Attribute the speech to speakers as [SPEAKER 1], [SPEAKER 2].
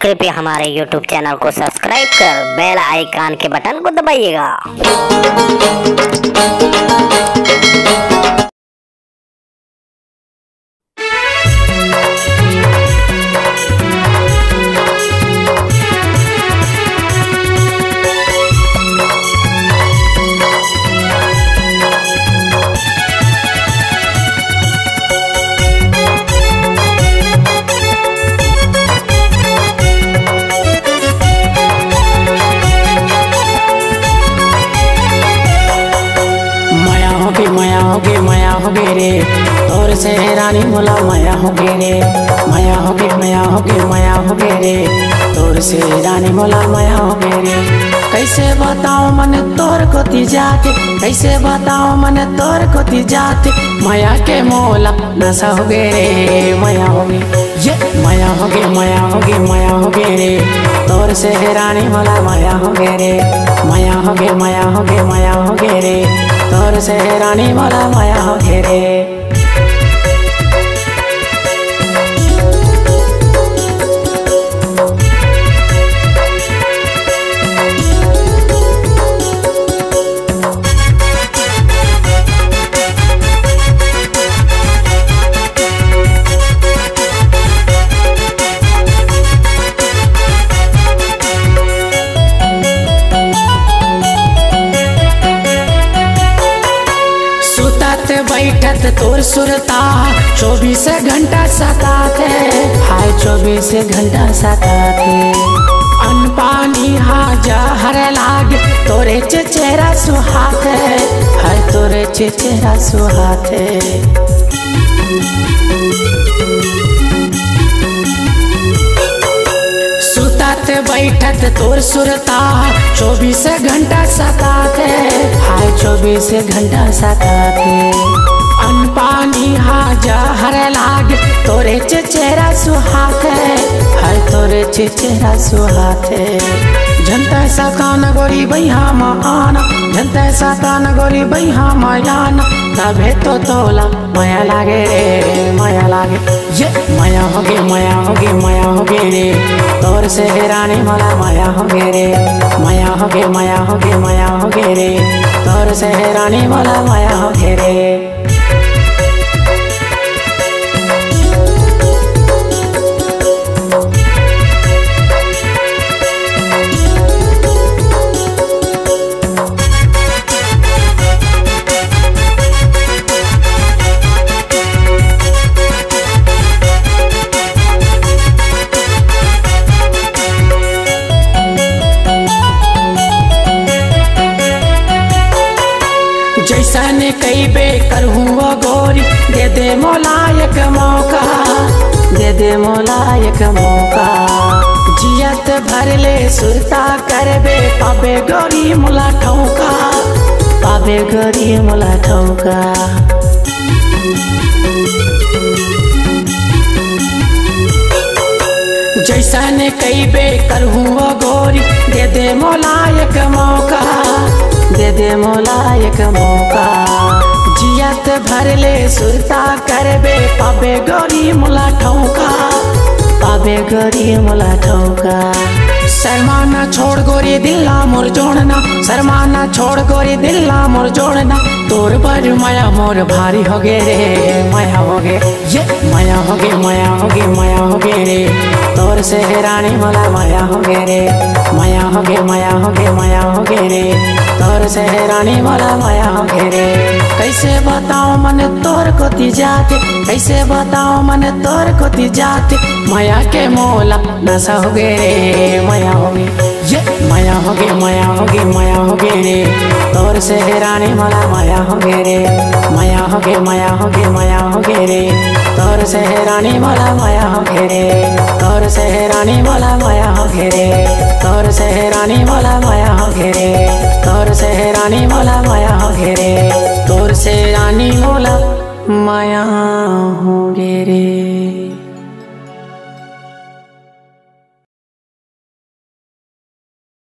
[SPEAKER 1] कृपया हमारे YouTube channel को सब्सक्राइब कर बेल आइकन के बटन को दबाइएगा।
[SPEAKER 2] माया होगे रे तोर से रानी मोला माया होगे रे, माया होगे माया होगे रे तोर से रानी मोला माया होगे रे। कैसे बताओ मन तोर कोती जाके, कैसे बताओ मन तोर कोती जाके, माया के मोला नशा होगे रे। माया होगे ये माया होगे रे तोर से रानी मोला माया होगे रे, माया होगे रे तोर से रानी मोला माया होगे रे। बैठत तोर सुरता 24 घंटा सताते, हाय 24 घंटा सताते। अन्न पानी हाजा हर लागे तोरे चेहरा सुहाते, हाय तोरे चेहरा सुहाते। सुतत बैठत तोर सुरता 24 घंटा सताते, हाय 24 घंटा सताते। अन्न पानी हाजा हर लागे तोरे चेहरा सुहाते, हाय तोरे चेहरा सुहाते। जनता सतान गोरी बैहा आना, जनता सतान गोरी बैहा आना, तबे तो तोला माया लागे रे, माया लागे ये माया होगे रे तोर से रानी मोला माया होगे रे, माया होगे रे तोर से रानी मोला माया होगे रे। जैसन कई बेकर हुआ गोरी दे दे मोला एक मौका, दे दे मोला एक मौका। जियत भर ले सुरता करबे पाबे गोरी मोला ठौका, पाबे गोरी मोला ठौका। जैसन कई बेकर हुआ गोरी दे दे मोला एक मौका, दे दे मोला एक मौका। जियत भर ले सुरता करबे पाबे गोरी मोला ठौका, पाबे गोरी मोला ठौका। शर्माना छोड़ गोरी दिल्ला मोर जोड़ना, शर्माना छोड़ गोरी दिल्ला मोर जोड़ना। तोर पर माया मोर भारी होगे रे, माया होगे ये माया होगे रे तोर से रानी मोला माया होगे रे, माया होगे रे तोर से रानी मोला माया होगे रे। कैसे बताओ मन तोर कोती जाके, कैसे बताओ मन तोर कोती जाके, माया के मोला नशा होगे रे। माया होगे ये माया होगे रे तोर से रानी मोला माया होगे रे, माया होगे रे तोर से रानी मोला माया होगे रे, तोर से रानी मोला माया होगे रे, तोर से रानी मोला माया होगे रे, तोर से रानी मोला माया होगे रे, तोर से रानी मोला माया होगे रे।